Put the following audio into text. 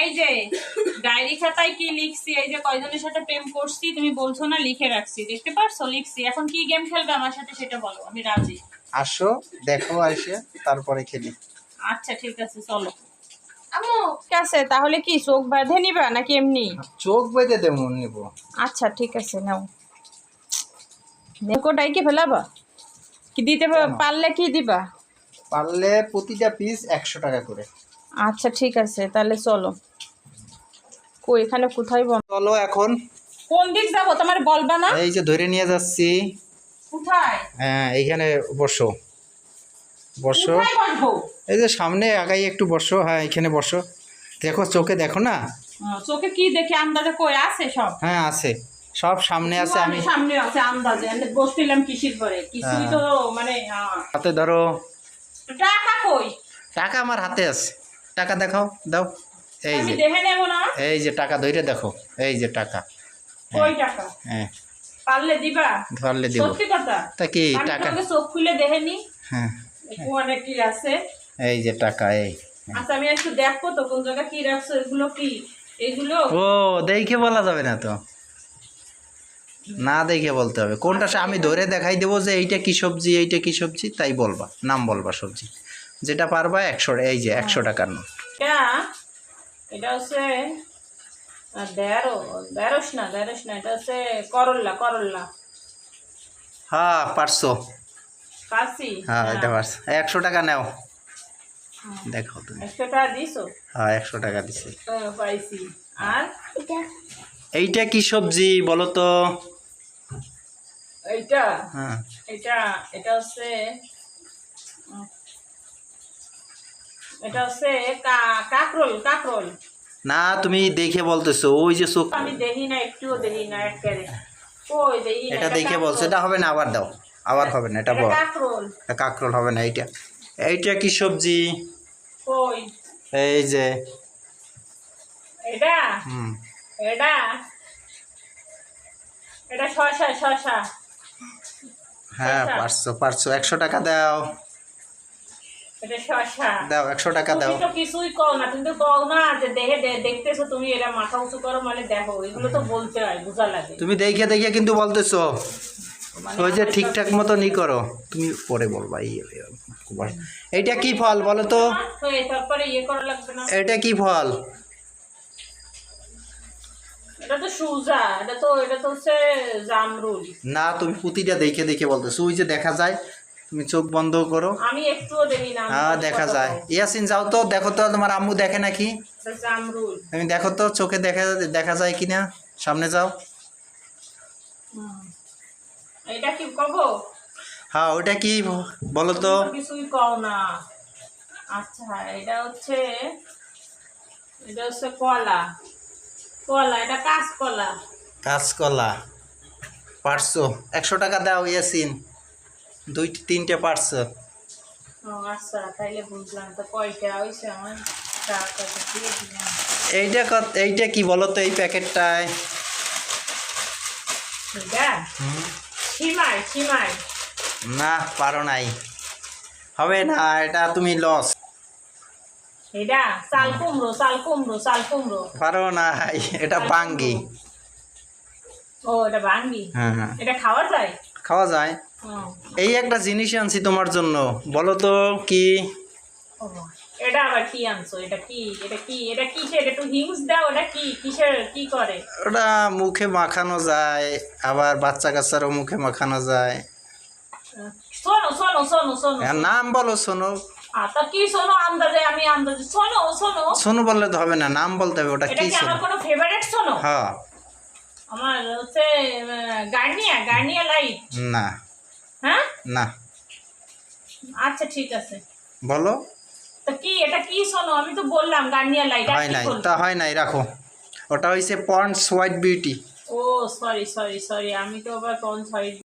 এই যে ডায়েরি খাতায় কি লিখছি, এই যে কয়জনের সাথে প্রেম করছি তুমি বলছো না, লিখে রাখছি, দেখতে পারছো লিখছি। এখন কি গেম খেলবে আমার সাথে সেটা বলো, আমি রাজি। আসো দেখো এসে তারপরে খেলি। আচ্ছা ঠিক আছে চলো। ঠিক আছে তাহলে কি চোখ বাঁধে নিবা নাকি এমনি? চোখ বেঁধে দেবো নিব। আচ্ছা ঠিক আছে নাও। কোটাই কি ফেলাবা কি দিতে পারলে কি দিবা? পারলে প্রতিটা পিস 100 টাকা করে। আচ্ছা ঠিক আছে তাহলে চলো। কই এখানে কোথায় চলো এখন কোন দিক যাবো তোমার বলবা না? এই যে ধরে নিয়ে যাচ্ছি। কোথায়? হ্যাঁ এইখানে বসো বসো। কোথায় বসবো? এই যে সামনে আগাই একটু বসো। হ্যাঁ এখানে বসো। দেখো চোখে দেখো না। চোখে কি দেখে আন্দাজে কই আছে সব? হ্যাঁ আছে সব সামনে আছে। আমি সামনে আছে আন্দাজে বসছিলাম কিসির পরে কিছুই তো মানে হাতে ধরো। টাকা কই? টাকা আমার হাতে আছে। টাকা দেখাও দাও। এই আমি যে দেখে নেব না। এই যে টাকা ধরে দেখো। এই যে টাকা। কই টাকা? হ্যাঁ পারলে দিবা? ধরলে দিব। সত্যি কথা? তা কি আমি টাকা? তোমাকে চোখ খুলে দেখে নি। হ্যাঁ কোয়ানে কি আছে? এই যে টাকা। এই আচ্ছা আমি একটু দেখবো তো কোন জায়গা কি রাখছো, এগুলো কি এগুলো? ও দেখে বলা যাবে না তো, না দেখে বলতে হবে কোনটা। আমি ধরে দেখাই দেবো যে এইটা কি সবজি এইটা কি সবজি, তাই বলবা নাম বলবা সবজি যেটা পারবা। 100 এই যে 100 টাকার নোট। এটা হচ্ছে ঢেঁড়স না এটা হচ্ছে করল্লা করল্লা। হ্যাঁ পারছো। পারছি? হ্যাঁ এটা পারছো। 100 টাকা নাও। দেখো তুমি 100 টাকা দিছো? হ্যাঁ 100 টাকা দিছি। পাইছি। আর এইটা কি সবজি বলো তো? এইটা হ্যাঁ এটা এটা হচ্ছে কাকরোল কাকরোল। না তুমি দেখে বলতেছো। ওই যে চোখ আমি দেখি না, একটুও দেখি না একেবারে। কই দেখি না। এটা দেখে বলছো। এটা হবে না, আবার দাও। আবার হবে না, এটা বল। কাকরোল। কাঁকরোল হবে না। এইটা এইটা কি সবজি? কই এই যে এটা হুম এটা এটা শসা শসা। হ্যাঁ পারছো পারছো। 100 টাকা দাও। এটা শসা দাও 100 টাকা দাও। তুমি তো কিছুই কও না, কিন্তু কও না যে দেখতেছো তুমি, এটা মাথা উঁচু করো মানে দেখো, এগুলো তো বলতে হয়, বোঝা লাগে। তুমি দেখে দেখে কিন্তু বলতেছো। ওই যে ঠিকঠাক মতো নি করো। তুমি পরে বলবা। এইটা কি ফল বলো তো? তারপরে ইয়ে করা লাগবে না। এটা কি ফল? এটা তো সুজা, এটা তো হচ্ছে জামরুল। না তুমি প্রতিটা দেখে দেখে বলতেছো। ওই যে দেখা যায়। তুমি চোখ বন্ধ করো। আমি একটুও দেখি না। হ্যাঁ দেখা যায়। ইয়াসিন যাও তো দেখো তো তোমার আম্মু দেখে নাকি। জামরুল তুমি দেখো তো চোখে দেখা যায় কিনা। সামনে যাও। এটা কি কব? হ্যাঁ ওটা কি বলো তো? কিছুই কও না। আচ্ছা এটা হচ্ছে কলা কলা, এটা কাঁচকলা। কাঁচকলা পারছো। 100 টাকা দাও ইয়াসিন। 2-3টে পারছো। ও আচ্ছা তাইলে বুঝলাম। তো কয়টা হয়েছে আমার টাকা দিয়ে দিলাম। এইটা কি বলো তো এই প্যাকেটটায়? সিমাই সিমাই। না পারো নাই, হবে না। এটা তুমি লস। এটা চাল কুমড়ো চাল কুমড়ো চাল কুমড়ো। পারো না, এটা বাঙ্গি। ও এটা বাঙ্গি। হ্যাঁ হ্যাঁ এটা খাওয়া যায়? খাওয়া যায়। এই একটা জিনিস আনছি তোমার জন্য, বলো তো কি? এটা আবার কি আনছো? এটা কি এটা কিসের? একটু হিংস দাও। এটা কি কিসের কি করে? ওটা মুখে মাখানো যায়, আবার বাচ্চা কাচ্চারও মুখে মাখানো যায়। শোনো শোনো শোনো শোনো। নাম বলো। শোনো। তা কি শোনো? আন্দাজে আমি আন্দাজে শোনো শোনো। শোনো বললে তো হবে না, নাম বলতে হবে। ওটা এটা কি? কি আমার কোনো ফেভারিট? শোনো। হ্যাঁ আমার হচ্ছে গার্নিয়া লাইট। না হ্যাঁ না। আচ্ছা ঠিক আছে বলো। তো কি এটা কি? শোনো আমি তো বললাম গার্নিয়া লাইট। হয় নাই, তা হয় নাই, রাখো। ওটা হয়েছে পন্ডস হোয়াইট বিউটি। ও সরি সরি সরি, আমি তো আবার পন্ডস হোয়াইট